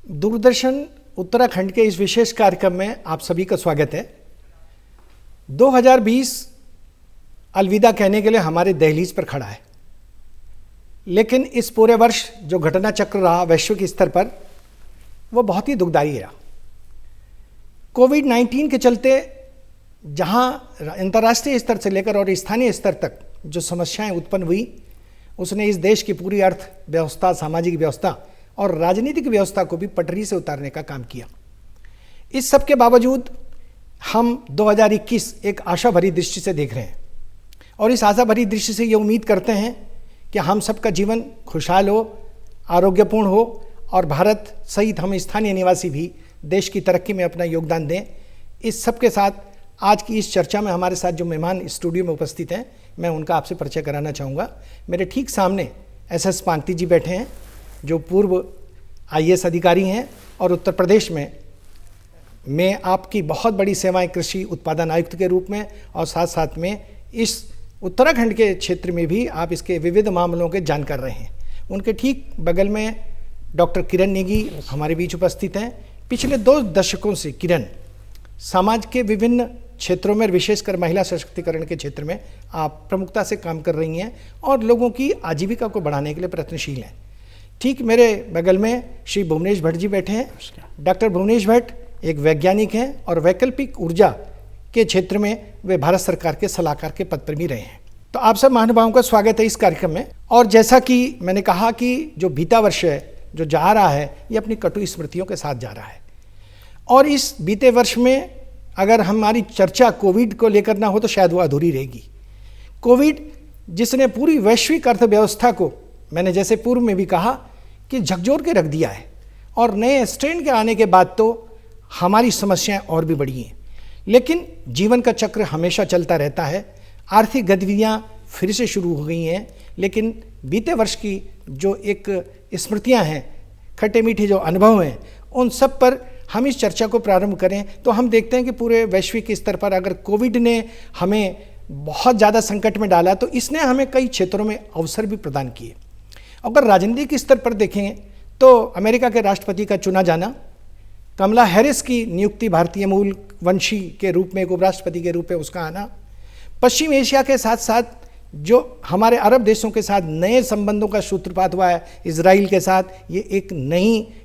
दूरदर्शन उत्तराखंड के इस विशेष कार्यक्रम में आप सभी का स्वागत है। 2020 अलविदा कहने के लिए हमारे दहलीज पर खड़ा है, लेकिन इस पूरे वर्ष जो घटना चक्र रहा वैश्विक स्तर पर वो बहुत ही दुखदाई रहा। कोविड-19 के चलते जहां अंतर्राष्ट्रीय स्तर से लेकर और स्थानीय स्तर तक जो समस्याएं उत्पन्न हुई, उसने इस देश की पूरी अर्थव्यवस्था, सामाजिक व्यवस्था और राजनीतिक व्यवस्था को भी पटरी से उतारने का काम किया। इस सब के बावजूद हम 2021 एक आशा भरी दृष्टि से देख रहे हैं और इस आशा भरी दृष्टि से ये उम्मीद करते हैं कि हम सबका जीवन खुशहाल हो, आरोग्यपूर्ण हो और भारत सहित हम स्थानीय निवासी भी देश की तरक्की में अपना योगदान दें। इस सब के साथ आज की इस चर्चा में हमारे साथ जो मेहमान स्टूडियो में उपस्थित हैं, मैं उनका आपसे परिचय कराना चाहूँगा। मेरे ठीक सामने एस पांगती जी बैठे हैं, जो पूर्व IAS अधिकारी हैं और उत्तर प्रदेश में आपकी बहुत बड़ी सेवाएं कृषि उत्पादन आयुक्त के रूप में और साथ साथ में इस उत्तराखंड के क्षेत्र में भी आप इसके विविध मामलों के जानकार रहे हैं। उनके ठीक बगल में डॉक्टर किरण नेगी हमारे बीच उपस्थित हैं। पिछले 2 दशकों से किरण समाज के विभिन्न क्षेत्रों में, विशेषकर महिला सशक्तिकरण के क्षेत्र में आप प्रमुखता से काम कर रही हैं और लोगों की आजीविका को बढ़ाने के लिए प्रयत्नशील हैं। ठीक मेरे बगल में श्री भुवनेश भट्ट जी बैठे हैं। डॉक्टर भुवनेश भट्ट एक वैज्ञानिक हैं और वैकल्पिक ऊर्जा के क्षेत्र में वे भारत सरकार के सलाहकार के पद पर भी रहे हैं। तो आप सब महानुभावों का स्वागत है इस कार्यक्रम में। और जैसा कि मैंने कहा कि जो बीता वर्ष है, जो जा रहा है, ये अपनी कटु स्मृतियों के साथ जा रहा है और इस बीते वर्ष में अगर हमारी चर्चा कोविड को लेकर ना हो तो शायद वो अधूरी रहेगी। कोविड जिसने पूरी वैश्विक अर्थव्यवस्था को, मैंने जैसे पूर्व में भी कहा, कि झकझोर के रख दिया है और नए स्ट्रेन के आने के बाद तो हमारी समस्याएं और भी बढ़ी हैं। लेकिन जीवन का चक्र हमेशा चलता रहता है। आर्थिक गतिविधियां फिर से शुरू हो गई हैं, लेकिन बीते वर्ष की जो एक स्मृतियां हैं, खट्टे मीठे जो अनुभव हैं, उन सब पर हम इस चर्चा को प्रारंभ करें तो हम देखते हैं कि पूरे वैश्विक स्तर पर अगर कोविड ने हमें बहुत ज़्यादा संकट में डाला तो इसने हमें कई क्षेत्रों में अवसर भी प्रदान किए। अगर राजनीतिक स्तर पर देखें तो अमेरिका के राष्ट्रपति का चुना जाना, कमला हैरिस की नियुक्ति भारतीय मूल वंशी के रूप में, एक उपराष्ट्रपति के रूप में उसका आना, पश्चिम एशिया के साथ साथ जो हमारे अरब देशों के साथ नए संबंधों का सूत्रपात हुआ है, इजराइल के साथ, ये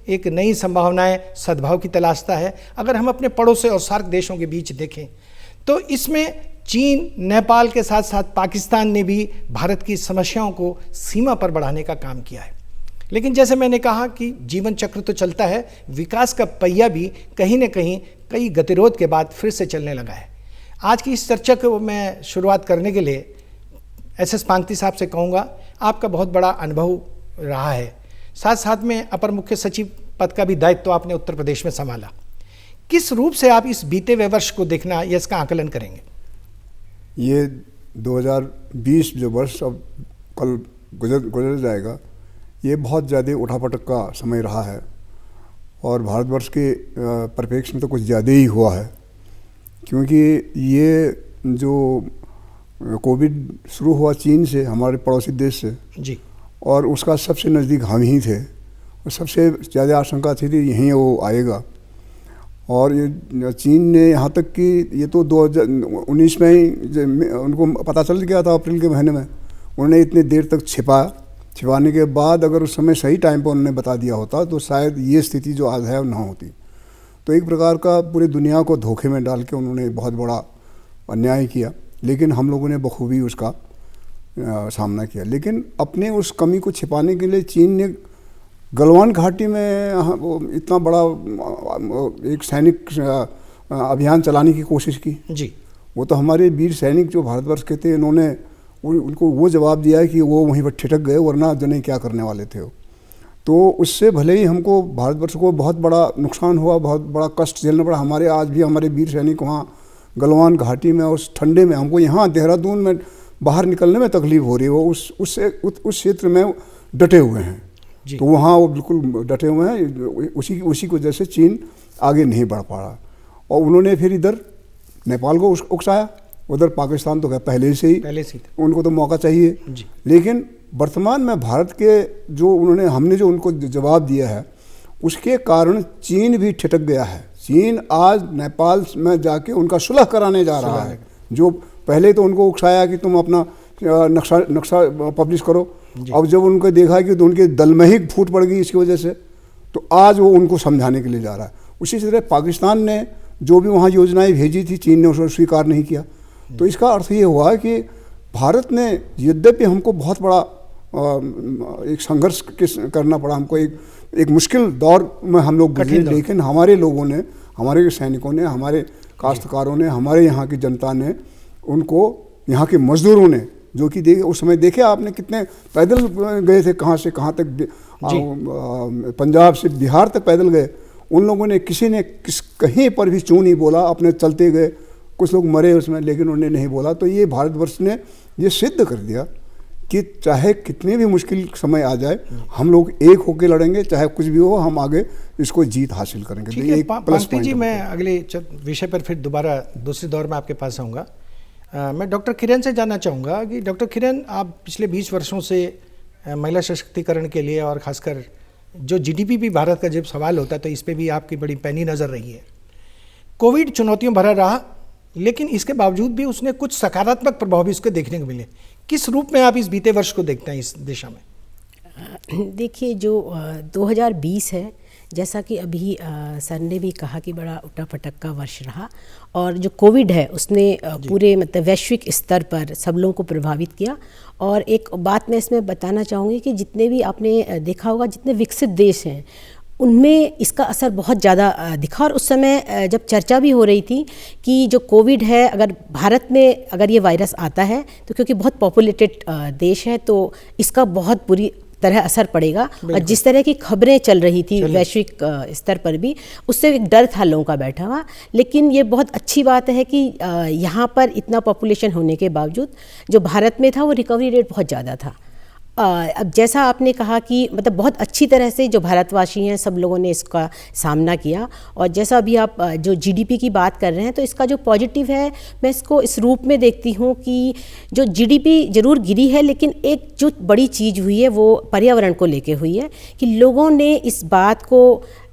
एक नई संभावनाएं सद्भाव की तलाशता है। अगर हम अपने पड़ोसी और सार्क देशों के बीच देखें तो इसमें चीन, नेपाल के साथ साथ पाकिस्तान ने भी भारत की समस्याओं को सीमा पर बढ़ाने का काम किया है। लेकिन जैसे मैंने कहा कि जीवन चक्र तो चलता है, विकास का पहिया भी कहीं न कहीं कई गतिरोध के बाद फिर से चलने लगा है। आज की इस चर्चा को मैं शुरुआत करने के लिए एस पांगती साहब से कहूँगा, आपका बहुत बड़ा अनुभव रहा है, साथ साथ में अपर मुख्य सचिव पद का भी दायित्व तो आपने उत्तर प्रदेश में संभाला। किस रूप से आप इस बीते हुए वर्ष को देखना या इसका आकलन करेंगे? ये 2020 जो वर्ष अब कल गुजर जाएगा, ये बहुत ज़्यादा उठापटक का समय रहा है और भारतवर्ष के परिप्रेक्ष्य में तो कुछ ज़्यादा ही हुआ है, क्योंकि ये जो कोविड शुरू हुआ चीन से, हमारे पड़ोसी देश से जी, और उसका सबसे नज़दीक हम ही थे और सबसे ज़्यादा आशंका थी कि यहीं वो आएगा। और ये चीन ने यहाँ तक कि ये तो 2019 में ही उनको पता चल गया था, अप्रैल के महीने में उन्होंने इतनी देर तक छिपाने के बाद अगर उस समय सही टाइम पर उन्होंने बता दिया होता तो शायद ये स्थिति जो आज है ना होती। तो एक प्रकार का पूरी दुनिया को धोखे में डाल के उन्होंने बहुत बड़ा अन्याय किया, लेकिन हम लोगों ने बखूबी उसका सामना किया। लेकिन अपने उस कमी को छिपाने के लिए चीन ने गलवान घाटी में इतना बड़ा एक सैनिक अभियान चलाने की कोशिश की जी। वो तो हमारे वीर सैनिक जो भारतवर्ष के थे, इन्होंने उनको वो जवाब दिया है कि वो वहीं पर ठिठक गए, वरना जने क्या करने वाले थे वो। तो उससे भले ही हमको भारतवर्ष को बहुत बड़ा नुकसान हुआ, बहुत बड़ा कष्ट झेलना पड़ा। हमारे आज भी हमारे वीर सैनिक वहाँ गलवान घाटी में उस ठंडे में, हमको यहाँ देहरादून में बाहर निकलने में तकलीफ हो रही है, वो उस क्षेत्र में डटे हुए हैं। तो वहाँ वो बिल्कुल डटे हुए हैं। उसी की वजह से चीन आगे नहीं बढ़ पा रहा और उन्होंने फिर इधर नेपाल को उकसाया, उधर पाकिस्तान तो पहले से ही उनको तो मौका चाहिए। लेकिन वर्तमान में भारत के जो हमने जो उनको जवाब दिया है उसके कारण चीन भी ठिठक गया है। चीन आज नेपाल में जाके उनका सुलह कराने जा रहा है। जो पहले तो उनको उकसाया कि तुम अपना नक्शा पब्लिश करो, अब जब उनको देखा कि तो उनके दल में ही फूट पड़ गई इसकी वजह से, तो आज वो उनको समझाने के लिए जा रहा है। उसी तरह पाकिस्तान ने जो भी वहाँ योजनाएं भेजी थी, चीन ने उसको स्वीकार नहीं किया। तो इसका अर्थ ये हुआ कि भारत ने, यद्यपि हमको बहुत बड़ा एक संघर्ष करना पड़ा, हमको एक मुश्किल दौर में हम लोग गुजरे, लेकिन हमारे लोगों ने, हमारे सैनिकों ने, हमारे काश्तकारों ने, हमारे यहाँ की जनता ने, उनको यहाँ के मजदूरों ने, जो कि उस समय देखे आपने कितने पैदल गए थे, कहाँ से कहाँ तक, पंजाब से बिहार तक पैदल गए। उन लोगों ने, किसी ने कहीं पर भी चूं नहीं बोला, अपने चलते गए। कुछ लोग मरे उसमें, लेकिन उन्होंने नहीं बोला। तो ये भारतवर्ष ने ये सिद्ध कर दिया कि चाहे कितने भी मुश्किल समय आ जाए, हम लोग एक होकर लड़ेंगे, चाहे कुछ भी हो, हम आगे इसको जीत हासिल करेंगे। ठीक है पांगती जी, मैं अगले विषय पर फिर दोबारा दूसरे दौर में आपके पास आऊँगा। मैं डॉक्टर किरण से जानना चाहूँगा कि डॉक्टर किरण, आप पिछले 20 वर्षों से महिला सशक्तिकरण के लिए, और खासकर जो जीडीपी भी भारत का जब सवाल होता है तो इस पर भी आपकी बड़ी पैनी नज़र रही है। कोविड चुनौतियों भरा रहा, लेकिन इसके बावजूद भी उसने कुछ सकारात्मक प्रभाव भी उसके देखने को मिले। किस रूप में आप इस बीते वर्ष को देखते हैं इस दिशा में? देखिए, जो 2020 है, जैसा कि अभी सर ने भी कहा कि बड़ा उठा-पटक का वर्ष रहा, और जो कोविड है उसने पूरे मतलब वैश्विक स्तर पर सब लोगों को प्रभावित किया। और एक बात मैं इसमें बताना चाहूँगी कि जितने भी आपने देखा होगा, जितने विकसित देश हैं उनमें इसका असर बहुत ज़्यादा दिखा। और उस समय जब चर्चा भी हो रही थी कि जो कोविड है, अगर भारत में अगर ये वायरस आता है तो क्योंकि बहुत पॉपुलेटेड देश है, तो इसका बहुत बुरी तरह असर पड़ेगा। और जिस तरह की खबरें चल रही थी वैश्विक स्तर पर भी, उससे एक डर था लोगों का बैठा हुआ। लेकिन ये बहुत अच्छी बात है कि यहाँ पर इतना पॉपुलेशन होने के बावजूद जो भारत में था वो रिकवरी रेट बहुत ज़्यादा था। अब जैसा आपने कहा कि मतलब बहुत अच्छी तरह से जो भारतवासी हैं सब लोगों ने इसका सामना किया। और जैसा अभी आप जो जीडीपी की बात कर रहे हैं, तो इसका जो पॉजिटिव है, मैं इसको इस रूप में देखती हूँ कि जो जीडीपी ज़रूर गिरी है, लेकिन एक जो बड़ी चीज़ हुई है वो पर्यावरण को लेके हुई है कि लोगों ने इस बात को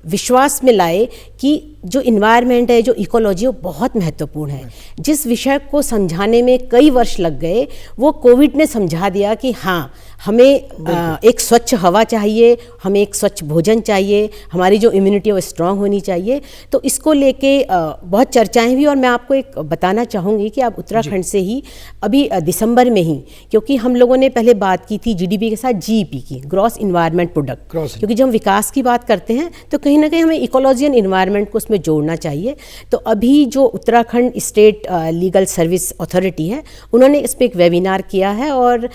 विश्वास में लाए कि जो इन्वायरमेंट है, जो इकोलॉजी, वो बहुत महत्वपूर्ण है। जिस विषय को समझाने में कई वर्ष लग गए, वो कोविड ने समझा दिया कि हाँ, हमें एक स्वच्छ हवा चाहिए, हमें एक स्वच्छ भोजन चाहिए, हमारी जो इम्यूनिटी है वो स्ट्रांग होनी चाहिए। तो इसको लेके बहुत चर्चाएं हुई। और मैं आपको एक बताना चाहूँगी कि आप उत्तराखंड से ही अभी दिसंबर में ही, क्योंकि हम लोगों ने पहले बात की थी जीडीपी के साथ जीईपी की, ग्रॉस इन्वायरमेंट प्रोडक्ट, क्योंकि जब हम विकास की बात करते हैं तो कहीं ना कहीं हमें इकोलॉजी एंड इन्वायरमेंट को उसमें जोड़ना चाहिए। तो अभी जो Uttarakhand state legal service authority है, उन्होंने इस पर एक वेबिनार किया है और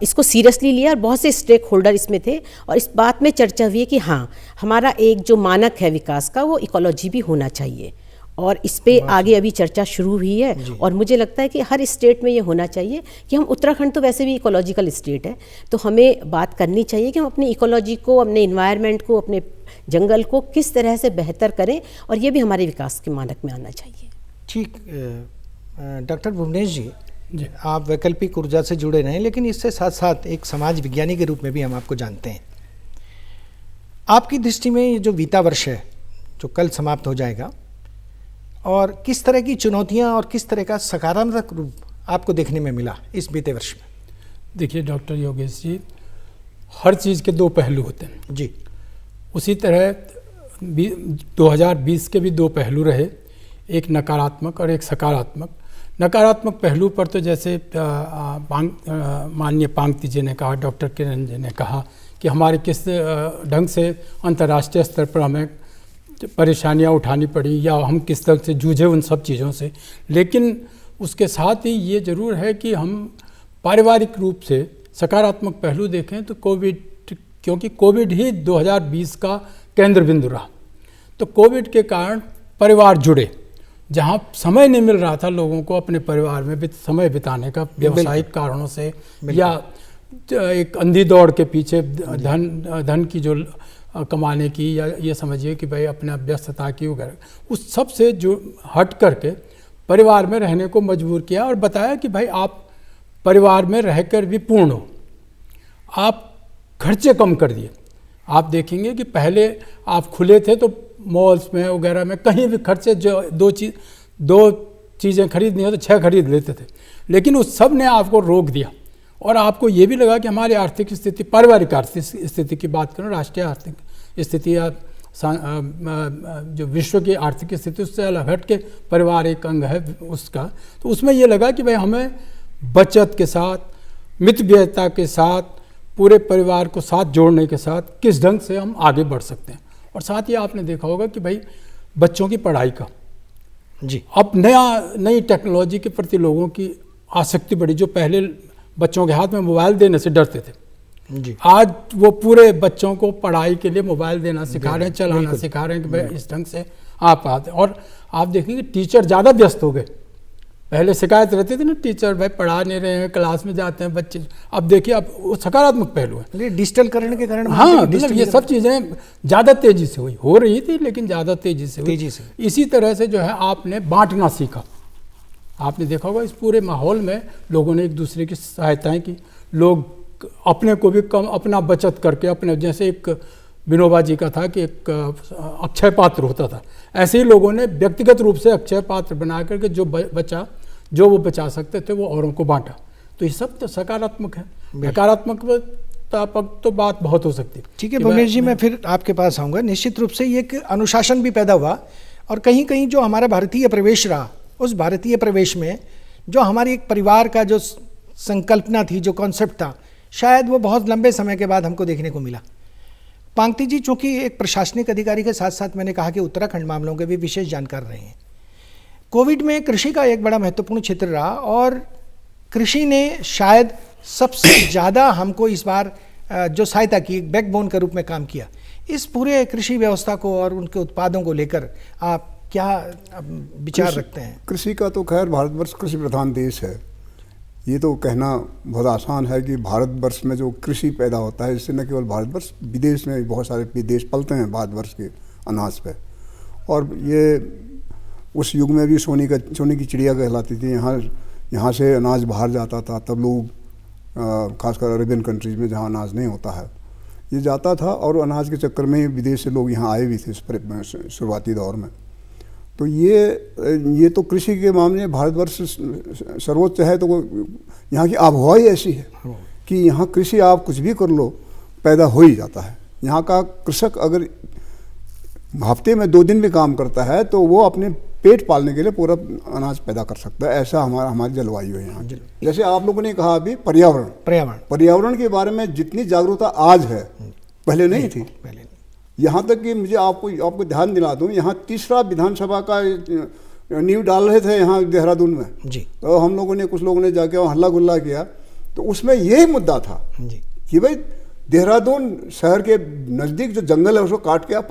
इसको सीरियसली लिया। और बहुत से स्टेक होल्डर इसमें थे और इस बात में चर्चा हुई कि हाँ, हमारा एक जो मानक है विकास का, वो इकोलॉजी भी होना चाहिए। और इस पे आगे अभी चर्चा शुरू हुई है। और मुझे लगता है कि हर स्टेट में ये होना चाहिए कि हम, उत्तराखंड तो वैसे भी इकोलॉजिकल स्टेट है, तो हमें बात करनी चाहिए कि हम अपनी इकोलॉजी को, अपने इन्वायरमेंट को, अपने जंगल को किस तरह से बेहतर करें, और ये भी हमारे विकास के मानक में आना चाहिए। ठीक। डॉक्टर भुवनेश जी, आप वैकल्पिक ऊर्जा से जुड़े रहे, लेकिन इससे साथ साथ एक समाज विज्ञानी के रूप में भी हम आपको जानते हैं। आपकी दृष्टि में ये जो बीता वर्ष है, जो कल समाप्त हो जाएगा, और किस तरह की चुनौतियां और किस तरह का सकारात्मक रूप आपको देखने में मिला इस बीते वर्ष में? देखिए डॉक्टर योगेश जी, हर चीज़ के दो पहलू होते हैं जी। उसी तरह 2020 के भी दो पहलू रहे, एक नकारात्मक और एक सकारात्मक। नकारात्मक पहलू पर तो जैसे माननीय पांगती जी ने कहा, डॉक्टर किरण जी ने कहा कि हमारे किस ढंग से अंतर्राष्ट्रीय स्तर पर हमें परेशानियां उठानी पड़ी या हम किस तरह से जूझे उन सब चीज़ों से। लेकिन उसके साथ ही ये ज़रूर है कि हम पारिवारिक रूप से सकारात्मक पहलू देखें तो कोविड, क्योंकि कोविड ही 2020 का केंद्र बिंदु रहा। तो कोविड के कारण परिवार जुड़े, जहाँ समय नहीं मिल रहा था लोगों को अपने परिवार में समय बिताने का, व्यावसायिक कारणों से या एक अंधी दौड़ के पीछे धन की जो कमाने की, या ये समझिए कि भाई अपना व्यस्तता की वगैरह, उस सब से जो हट करके परिवार में रहने को मजबूर किया और बताया कि भाई आप परिवार में रहकर भी पूर्ण हो। आप खर्चे कम कर दिए, आप देखेंगे कि पहले आप खुले थे तो मॉल्स में वगैरह में कहीं भी खर्चे जो दो चीज़ें खरीदनी हो तो 6 खरीद लेते थे, लेकिन उस सब ने आपको रोक दिया। और आपको ये भी लगा कि हमारी आर्थिक स्थिति, पारिवारिक आर्थिक स्थिति की बात करूँ, राष्ट्रीय आर्थिक स्थिति या जो विश्व की आर्थिक स्थिति उससे अलग हट के परिवार एक अंग है उसका, तो उसमें ये लगा कि भाई हमें बचत के साथ, मितव्ययिता के साथ, पूरे परिवार को साथ जोड़ने के साथ किस ढंग से हम आगे बढ़ सकते हैं। और साथ ही आपने देखा होगा कि भाई बच्चों की पढ़ाई का जी, अब नई टेक्नोलॉजी के प्रति लोगों की आसक्ति बढ़ी। जो पहले बच्चों के हाथ में मोबाइल देने से डरते थे, जी, आज वो पूरे बच्चों को पढ़ाई के लिए मोबाइल देना सिखा रहे हैं, चलाना सिखा रहे हैं कि भाई इस ढंग से आप आते। और आप देखेंगे टीचर ज़्यादा व्यस्त हो गए। पहले शिकायत रहती थी ना, टीचर भाई पढ़ा नहीं रहे हैं, क्लास में जाते हैं बच्चे। अब देखिए अब वो सकारात्मक पहलू है। डिजिटलकरण के कारण हाँ, मतलब ये सब चीज़ें ज़्यादा तेज़ी से हो रही थी, लेकिन ज़्यादा तेज़ी से इसी तरह से जो है आपने बांटना सीखा। आपने देखा होगा इस पूरे माहौल में लोगों ने एक दूसरे की सहायताएं की, लोग अपने को भी कम अपना बचत करके अपने, जैसे एक विनोबा जी का था कि एक अक्षय पात्र होता था, ऐसे ही लोगों ने व्यक्तिगत रूप से अक्षय पात्र बना करके जो वो बचा सकते थे वो औरों को बांटा। तो ये सब तो सकारात्मक है। नकारात्मकता पर तो बात बहुत हो सकती है। ठीक है भुवनेश जी, मैं फिर आपके पास आऊँगा। निश्चित रूप से ये एक अनुशासन भी पैदा हुआ और कहीं कहीं जो हमारा भारतीय प्रवेश रहा, उस भारतीय प्रवेश में जो हमारी एक परिवार का जो संकल्पना थी, जो कॉन्सेप्ट था, शायद वो बहुत लंबे समय के बाद हमको देखने को मिला। पांगती जी चूंकि एक प्रशासनिक अधिकारी के साथ साथ मैंने कहा कि उत्तराखंड मामलों के भी विशेष जानकार रहे हैं। कोविड में कृषि का एक बड़ा महत्वपूर्ण क्षेत्र रहा और कृषि ने शायद सबसे ज़्यादा हमको इस बार जो सहायता की, एक बैकबोन के रूप में काम किया। इस पूरे कृषि व्यवस्था को और उनके उत्पादों को लेकर आप क्या विचार रखते हैं? कृषि का तो खैर भारतवर्ष कृषि प्रधान देश है। ये तो कहना बहुत आसान है कि भारतवर्ष में जो कृषि पैदा होता है, इससे न केवल भारतवर्ष, विदेश में बहुत सारे विदेश पलते हैं भारतवर्ष के अनाज पे। और ये उस युग में भी सोने की चिड़िया कहलाती थी। यहाँ से अनाज बाहर जाता था, तब लोग खासकर अरेबियन कंट्रीज़ में जहाँ अनाज नहीं होता है ये जाता था, और अनाज के चक्कर में विदेश से लोग यहाँ आए भी थे शुरुआती दौर में। तो ये तो कृषि के मामले में भारतवर्ष सर्वोच्च है। तो यहाँ की आबहवा ही ऐसी है कि यहाँ कृषि आप कुछ भी कर लो पैदा हो ही जाता है। यहाँ का कृषक अगर हफ्ते में 2 दिन भी काम करता है तो वो अपने पेट पालने के लिए पूरा अनाज पैदा कर सकता है। ऐसा हमारी जलवायु है यहाँ। जैसे आप लोगों ने कहा अभी पर्यावरण के बारे में जितनी जागरूकता आज है पहले नहीं थी। यहाँ तक कि मुझे आपको ध्यान दिला दूँ, यहाँ 3रा विधानसभा का नींव डाल रहे थे यहाँ देहरादून में जी। तो हम लोगों ने, कुछ लोगों ने जाके वहाँ हल्ला गुल्ला किया। तो उसमें यही मुद्दा था जी कि भाई देहरादून शहर के नज़दीक जो जंगल है उसको काट के आप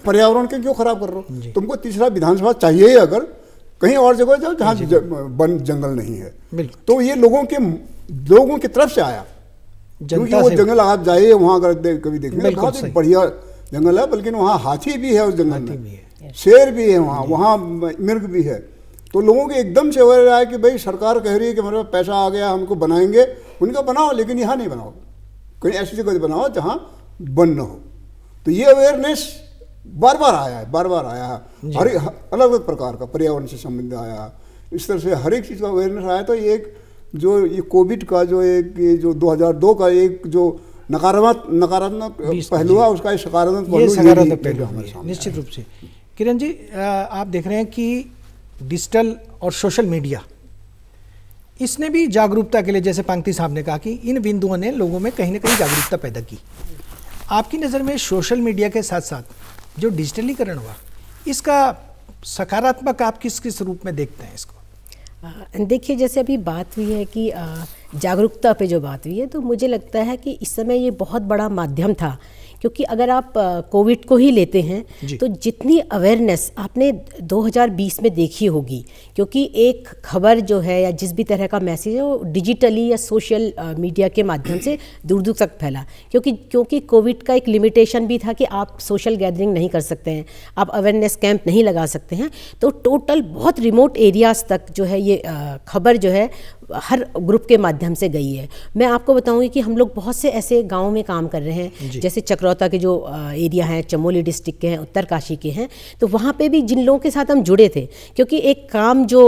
पर्यावरण के क्यों खराब कर रहे हो? तुमको 3रा विधानसभा चाहिए ही, अगर कहीं और जगह जाओ जहाँ वन जंगल नहीं है। तो ये लोगों की तरफ से आया, क्योंकि वो जंगल आप जाइए वहाँ अगर कभी देखेंगे बहुत ही बढ़िया जंगल है, बल्कि वहाँ हाथी भी है, उस जंगल में शेर भी है, वहाँ मिर्ग भी है। तो लोगों के एकदम से हो रहा है कि भाई सरकार कह रही है कि हमारे पास पैसा आ गया हमको बनाएंगे, उनका बनाओ, लेकिन यहाँ नहीं बनाओ, कहीं ऐसी जगह बनाओ जहाँ वन न हो। तो ये अवेयरनेस बार बार आया है, हर अलग अलग प्रकार का पर्यावरण से संबंध आया, इस तरह से हर एक चीज़ का अवेयरनेस आया। तो ये कोविड का जो 2002 का एक जो नकारात्मक पहलू है, उसका सकारात्मक पहलू हमारे सामने निश्चित रूप से। किरण जी, आप देख रहे हैं कि डिजिटल और सोशल मीडिया, इसने भी जागरूकता के लिए, जैसे पांगती साहब ने कहा कि इन बिंदुओं ने लोगों में कहीं ना कहीं जागरूकता पैदा की। आपकी नज़र में सोशल मीडिया के साथ साथ जो डिजिटलीकरण हुआ, इसका सकारात्मक आप किस किस रूप में देखते हैं इसको? देखिए, जैसे अभी बात हुई है कि जागरूकता पे जो बात हुई है, तो मुझे लगता है कि इस समय ये बहुत बड़ा माध्यम था, क्योंकि अगर आप कोविड को ही लेते हैं तो जितनी अवेयरनेस आपने 2020 में देखी होगी, क्योंकि एक खबर जो है या जिस भी तरह का मैसेज है वो डिजिटली या सोशल मीडिया के माध्यम से दूर दूर तक फैला, क्योंकि कोविड का एक लिमिटेशन भी था कि आप सोशल गैदरिंग नहीं कर सकते हैं, आप अवेयरनेस कैंप नहीं लगा सकते हैं। तो टोटल बहुत रिमोट एरियाज़ तक जो है ये खबर जो है हर ग्रुप के माध्यम से गई है। मैं आपको बताऊंगी कि हम लोग बहुत से ऐसे गाँव में काम कर रहे हैं, जैसे चकरौता के जो एरिया हैं, चमोली डिस्ट्रिक्ट के हैं, उत्तरकाशी के हैं, तो वहाँ पे भी जिन लोगों के साथ हम जुड़े थे, क्योंकि एक काम जो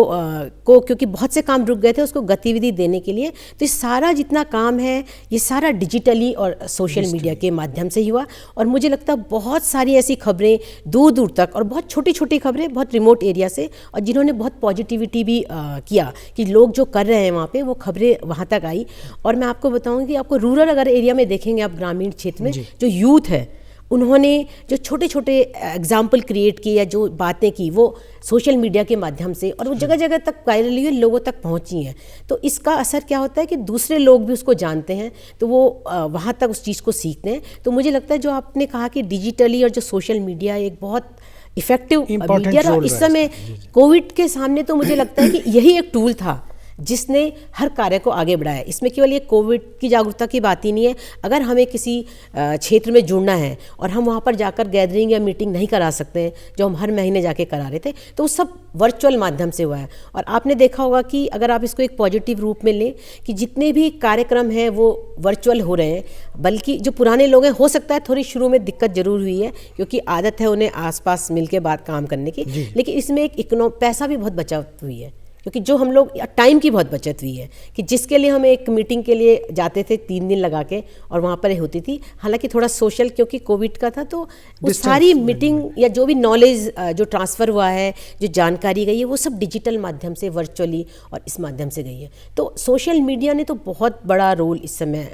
क्योंकि बहुत से काम रुक गए थे, उसको गतिविधि देने के लिए, तो ये सारा जितना काम है ये सारा डिजिटली और सोशल मीडिया के माध्यम से ही हुआ। और मुझे लगता है बहुत सारी ऐसी खबरें दूर दूर तक, और बहुत छोटी छोटी खबरें बहुत रिमोट एरिया से, और जिन्होंने बहुत पॉजिटिविटी भी किया कि लोग जो कर रहे हैं वहाँ पे, वो खबरें वहाँ तक आई। और मैं आपको बताऊँगी, आपको रूरल अगर एरिया में देखेंगे आप, ग्रामीण क्षेत्र में जो यूथ है, उन्होंने जो छोटे छोटे एग्जाम्पल क्रिएट किए या जो बातें की, वो सोशल मीडिया के माध्यम से, और वो जगह जगह तक वायरल हुई, लोगों तक पहुंची हैं। तो इसका असर क्या होता है कि दूसरे लोग भी उसको जानते हैं, तो वो वहाँ तक उस चीज़ को सीखते हैं। तो मुझे लगता है जो आपने कहा कि डिजिटली और जो सोशल मीडिया एक बहुत इफेक्टिव मीडिया, और इस समय कोविड के सामने तो मुझे लगता है कि यही एक टूल था जिसने हर कार्य को आगे बढ़ाया। इसमें केवल ये कोविड की जागरूकता की बात ही नहीं है। अगर हमें किसी क्षेत्र में जुड़ना है और हम वहाँ पर जाकर गैदरिंग या मीटिंग नहीं करा सकते हैं, जो हम हर महीने जाके करा रहे थे, तो वो सब वर्चुअल माध्यम से हुआ है। और आपने देखा होगा कि अगर आप इसको एक पॉजिटिव रूप में लें कि जितने भी कार्यक्रम हैं वो वर्चुअल हो रहे हैं, बल्कि जो पुराने लोग हैं, हो सकता है थोड़ी शुरू में दिक्कत जरूर हुई है, क्योंकि आदत है उन्हें आसपास मिलके बात काम करने की, लेकिन इसमें एक पैसा भी बहुत बचत हुई है, क्योंकि जो हम लोग टाइम की बहुत बचत हुई है कि जिसके लिए हम एक मीटिंग के लिए जाते थे 3 दिन लगा के, और वहाँ पर होती थी, हालांकि थोड़ा सोशल, क्योंकि कोविड का था, तो वो सारी मीटिंग या जो भी नॉलेज जो ट्रांसफ़र हुआ है, जो जानकारी गई है, वो सब डिजिटल माध्यम से, वर्चुअली और इस माध्यम से गई है। तो सोशल मीडिया ने तो बहुत बड़ा रोल इस समय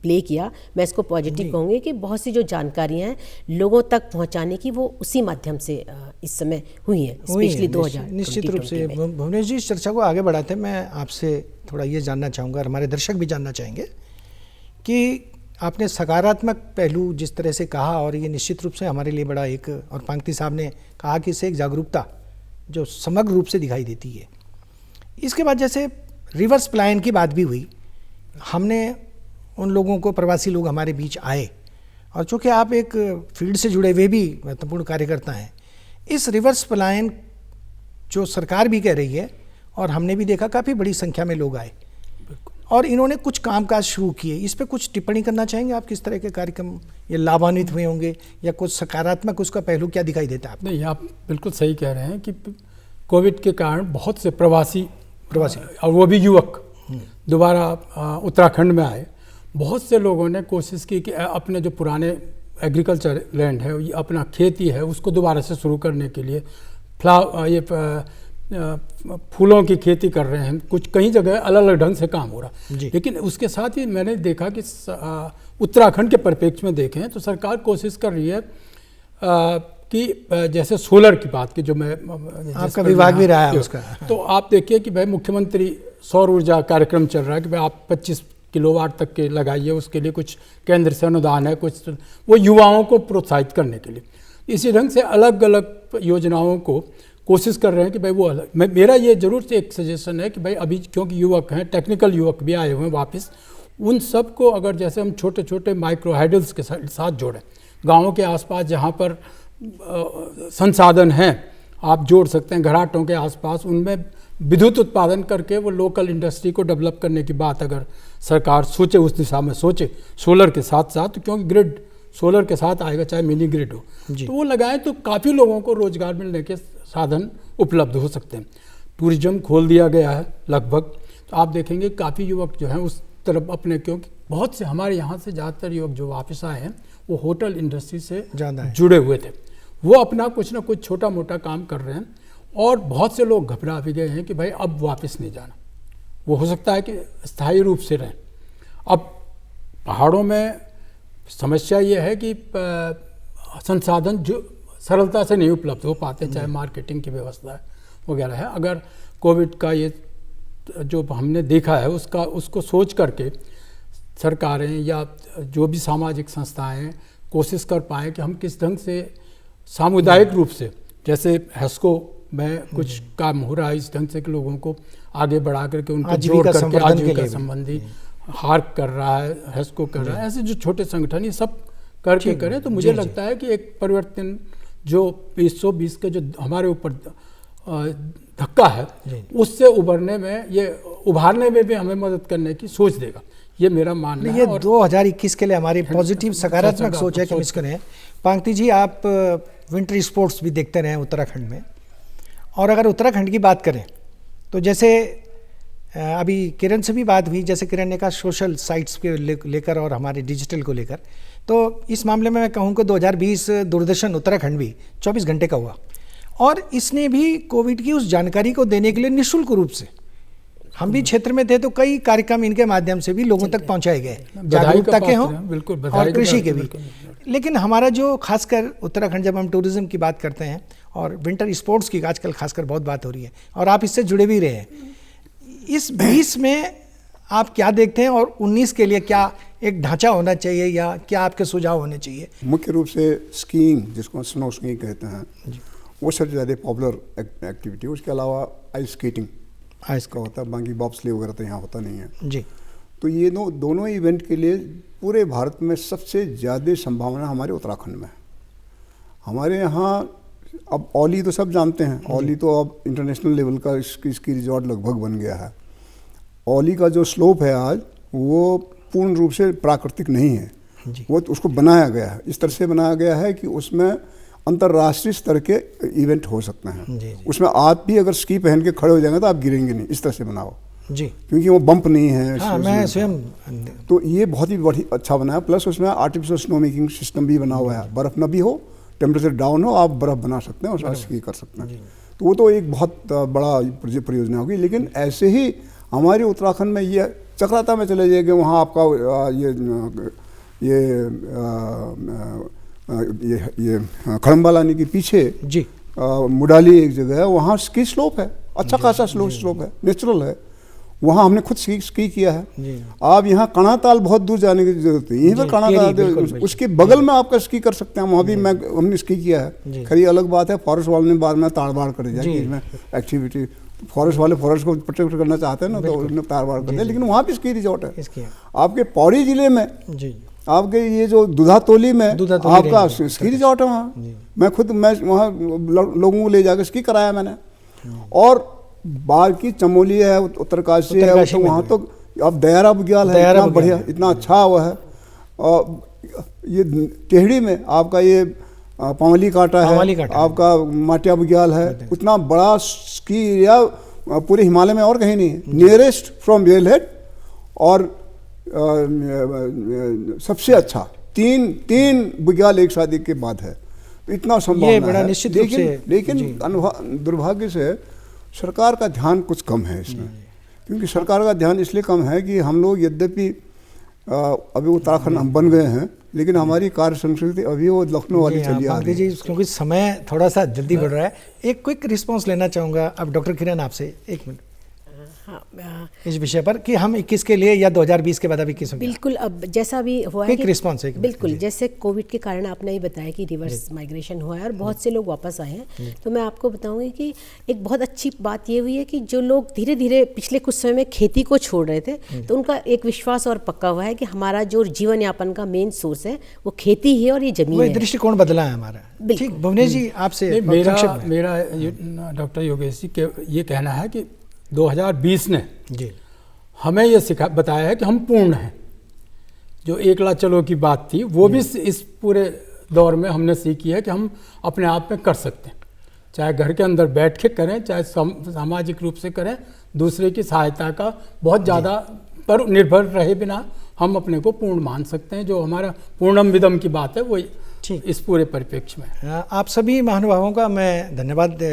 प्ले किया। मैं इसको पॉजिटिव कहूँगी कि बहुत सी जो जानकारियाँ हैं लोगों तक पहुँचाने की, वो उसी माध्यम से इस समय हुई है, स्पेशली 2000 निश्चित रूप से। भुवनेश जी, इस चर्चा को आगे बढ़ाते मैं आपसे थोड़ा ये जानना चाहूँगा, और हमारे दर्शक भी जानना चाहेंगे कि आपने सकारात्मक पहलू जिस तरह से कहा, और ये निश्चित रूप से हमारे लिए बड़ा एक, और पांगती साहब ने कहा कि इससे एक जागरूकता जो समग्र रूप से दिखाई देती है। इसके बाद जैसे रिवर्स पलायन की बात भी हुई, हमने उन लोगों को, प्रवासी लोग हमारे बीच आए, और चूँकि आप एक फील्ड से जुड़े हुए भी महत्वपूर्ण कार्यकर्ता हैं, इस रिवर्स पलायन जो सरकार भी कह रही है, और हमने भी देखा काफ़ी बड़ी संख्या में लोग आए और इन्होंने कुछ कामकाज शुरू किए, इस पे कुछ टिप्पणी करना चाहेंगे आप? किस तरह के कार्यक्रम ये लाभान्वित हुए होंगे, या कुछ सकारात्मक उसका पहलू क्या दिखाई देता है आपको? नहीं, आप बिल्कुल सही कह रहे हैं कि कोविड के कारण बहुत से प्रवासी और वो भी युवक दोबारा उत्तराखंड में आए। बहुत से लोगों ने कोशिश की कि अपने जो पुराने एग्रीकल्चर लैंड है, अपना खेती है, उसको दोबारा से शुरू करने के लिए फूलों की खेती कर रहे हैं। कुछ कई जगह अलग अलग ढंग से काम हो रहा। लेकिन उसके साथ ही मैंने देखा कि उत्तराखंड के परिप्रेक्ष्य में देखें तो सरकार कोशिश कर रही है कि जैसे सोलर की बात की, जो मैं आपका विभाग भी रहा है उसका, तो आप देखिए कि भाई मुख्यमंत्री सौर ऊर्जा कार्यक्रम चल रहा है कि भाई आप 25 किलोवाट तक के लगाइए, उसके लिए कुछ केंद्र से अनुदान है, कुछ वो युवाओं को प्रोत्साहित करने के लिए। इसी ढंग से अलग अलग योजनाओं को कोशिश कर रहे हैं कि भाई वो अलग। मेरा ये जरूर से एक सजेशन है कि भाई अभी क्योंकि युवक हैं, टेक्निकल युवक भी आए हुए हैं वापस, उन सब को अगर जैसे हम छोटे छोटे माइक्रो हाइडल्स के साथ जोड़ें, गाँवों के आसपास जहाँ पर संसाधन हैं आप जोड़ सकते हैं, घराटों के आसपास उनमें विद्युत उत्पादन करके वो लोकल इंडस्ट्री को डेवलप करने की बात अगर सरकार सोचे, उस दिशा में सोचे, सोलर के साथ साथ, क्योंकि ग्रिड सोलर के साथ आएगा, चाहे मिनी ग्रिड हो, तो वो लगाएं तो काफ़ी लोगों को रोजगार मिलने के साधन उपलब्ध हो सकते हैं। टूरिज्म खोल दिया गया है लगभग, तो आप देखेंगे काफ़ी युवक जो हैं उस तरफ अपने, क्योंकि बहुत से हमारे यहाँ से ज़्यादातर युवक जो वापस आए हैं वो होटल इंडस्ट्री से जुड़े हुए थे, वो अपना कुछ ना कुछ छोटा मोटा काम कर रहे हैं। और बहुत से लोग घबरा भी गए हैं कि भाई अब वापस नहीं जाना, वो हो सकता है कि स्थायी रूप से रहें। अब पहाड़ों में समस्या ये है कि संसाधन जो सरलता से नहीं उपलब्ध हो पाते, चाहे मार्केटिंग की व्यवस्था वगैरह है। अगर कोविड का ये जो हमने देखा है उसको सोच करके सरकारें या जो भी सामाजिक संस्थाएं कोशिश कर पाएँ कि हम किस ढंग से सामुदायिक रूप से, जैसे हेस्को में कुछ काम हो रहा है इस ढंग से कि लोगों को आगे बढ़ा करके उनको जोड़ करके आजीविका संबंधी हार्क कर रहा है, हेस्को कर रहा है, ऐसे जो छोटे संगठन ये सब करके करें तो मुझे लगता है कि एक परिवर्तन जो 2020 के जो हमारे ऊपर धक्का है, उससे उभारने में भी हमें मदद करने की सोच देगा, ये मेरा मानना है। ये 2021 के लिए हमारी पॉजिटिव सकारात्मक सोच है कि मिस करें। पांगती जी, आप विंटर स्पोर्ट्स भी देखते रहे उत्तराखंड में, और अगर उत्तराखंड की बात करें तो जैसे अभी किरण से भी बात हुई, जैसे किरण ने कहा सोशल साइट्स के लेकर और हमारे डिजिटल को लेकर, तो इस मामले में मैं कहूँ कि 2020 दूरदर्शन उत्तराखंड भी 24 घंटे का हुआ, और इसने भी कोविड की उस जानकारी को देने के लिए निःशुल्क रूप से, हम भी क्षेत्र में थे तो कई कार्यक्रम इनके माध्यम से भी लोगों तक पहुंचाए गए, जागरूकता के हों और कृषि के भी। लेकिन हमारा जो खासकर उत्तराखंड, जब हम टूरिज्म की बात करते हैं और विंटर स्पोर्ट्स की आजकल खासकर बहुत बात हो रही है, और आप इससे जुड़े भी रहे हैं, इस 20 में आप क्या देखते हैं और 19 के लिए क्या एक ढांचा होना चाहिए या क्या आपके सुझाव होने चाहिए? मुख्य रूप से स्कीइंग, जिसको स्नो स्कीइंग कहते हैं, वो सबसे ज़्यादा पॉपुलर एक्टिविटी। उसके अलावा आइस स्केटिंग का होता है, बाकी बॉब्सले वगैरह तो यहाँ होता नहीं है जी। तो ये दोनों इवेंट के लिए पूरे भारत में सबसे ज़्यादा संभावना हमारे उत्तराखंड में है। हमारे यहाँ अब औली तो सब जानते हैं, औली तो अब इंटरनेशनल लेवल का इसकी रिजॉर्ट लगभग बन गया है। औली का जो स्लोप है आज, वो पूर्ण रूप से प्राकृतिक नहीं है, वो तो उसको बनाया गया है, इस तरह से बनाया गया है कि उसमें अंतर्राष्ट्रीय स्तर के इवेंट हो सकते हैं। उसमें आप भी अगर स्की पहन के खड़े हो जाएंगे तो आप गिरेंगे नहीं, इस तरह से बनाओ जी, क्योंकि वो बम्प नहीं है। हाँ, मैं स्वयं तो ये बहुत ही अच्छा बना है। प्लस उसमें आर्टिफिशियल स्नो मेकिंग सिस्टम भी बना हुआ है, बर्फ़ न भी हो, टेम्परेचर डाउन हो, आप बर्फ़ बना सकते हैं और स्की कर सकते हैं। तो वो तो एक बहुत बड़ा परियोजना होगी। लेकिन ऐसे ही हमारे उत्तराखंड में ये चक्राता में चले जाएंगे, वहाँ आपका ये खड़म्बालानी के पीछे जी मुडाली एक जगह है, वहाँ स्की स्लोप है, अच्छा खासा स्लोप है, नेचुरल है, वहाँ हमने खुद स्की किया है। आप यहाँ कणाताल बहुत दूर जाने की जरूरत है, यहीं पर कणाताल उसके बगल में आपका स्की कर सकते हैं, वहाँ भी हमने स्की किया है। खरी अलग बात है, फॉरेस्ट वाले ने बाद में ताड़-बाड़ कर दिया कि इसमें एक्टिविटी, फॉरेस्ट वाले फॉरेस्ट को प्रोटेक्ट करना चाहते हैं ना, तो उन्होंने ताड़-बाड़ कर दिया। लेकिन वहाँ भी स्की रिजॉर्ट है। आपके पौड़ी जिले में, आपके ये जो दुधातोली में आपका स्की रिजॉर्ट है, वहाँ मैं वहाँ लोगों को ले जाकर स्की कराया मैंने। और बाल की चमोली है, उत्तरकाशी है, तो वहाँ तो अब दयारा बुग्याल है, इतना बढ़िया, इतना अच्छा हुआ है। और ये टेहड़ी में आपका ये पावली काटा है, आपका माटिया बुग्याल है, उतना बड़ा स्की एरिया पूरे हिमालय में और कहीं नहीं है। नियरेस्ट फ्रॉम बेलहेड और सबसे अच्छा तीन बुग्याल एक शादी के बाद है, तो इतना संभावना है। लेकिन दुर्भाग्य से सरकार का ध्यान कुछ कम है इसमें, क्योंकि सरकार का ध्यान इसलिए कम है कि हम लोग यद्यपि अभी उत्तराखंड हम बन गए हैं, लेकिन हमारी कार्य संस्कृति अभी वो लखनऊ वाली चली आ रही है। क्योंकि समय थोड़ा सा जल्दी बढ़ रहा है, एक क्विक रिस्पांस लेना चाहूँगा अब डॉक्टर किरण आपसे, एक मिनट इस विषय पर कि हम 21 के लिए या 2020 के बाद अभी 21 बिल्कुल। अब जैसा भी हुआ है कि रिस्पांस है, बिल्कुल जैसे कोविड के कारण आपने ही बताया कि रिवर्स माइग्रेशन हुआ है और बहुत से लोग वापस आए हैं, तो मैं आपको बताऊंगी कि एक बहुत अच्छी बात ये हुई है कि जो लोग धीरे धीरे पिछले कुछ समय में खेती को छोड़ रहे थे, तो उनका एक विश्वास और पक्का हुआ है कि हमारा जो जीवन यापन का मेन सोर्स है वो खेती ही है और ये जमीन है। दृष्टिकोण बदला है हमारा। ठीक, भुवनेश जी आपसे मेरा डॉक्टर योगेश जी ये कहना है कि 2020 ने हमें ये बताया है कि हम पूर्ण हैं। जो एकला चलो की बात थी, वो भी इस पूरे दौर में हमने सीखी है कि हम अपने आप में कर सकते हैं, चाहे घर के अंदर बैठ के करें, चाहे सामाजिक रूप से करें, दूसरे की सहायता का बहुत ज़्यादा पर निर्भर रहे बिना हम अपने को पूर्ण मान सकते हैं। जो हमारा पूर्णम विदम की बात है, वो इस पूरे परिप्रेक्ष्य में। आप सभी महानुभावों का मैं धन्यवाद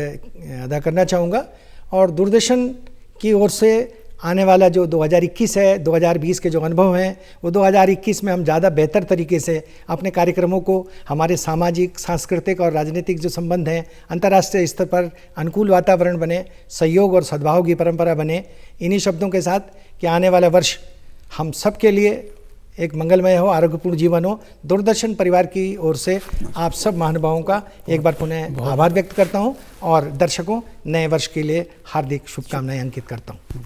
अदा करना चाहूँगा, और दूरदर्शन की ओर से आने वाला जो 2021 है, 2020 के जो अनुभव हैं, वो 2021 में हम ज़्यादा बेहतर तरीके से अपने कार्यक्रमों को, हमारे सामाजिक, सांस्कृतिक और राजनीतिक जो संबंध हैं, अंतर्राष्ट्रीय स्तर पर अनुकूल वातावरण बने, सहयोग और सद्भाव की परंपरा बने। इन्हीं शब्दों के साथ कि आने वाला वर्ष हम सब के लिए एक मंगलमय हो, आरोग्यपूर्ण जीवन हो। दूरदर्शन परिवार की ओर से आप सब महानुभावों का एक बार पुनः आभार व्यक्त करता हूं, और दर्शकों नए वर्ष के लिए हार्दिक शुभकामनाएं अंकित करता हूं।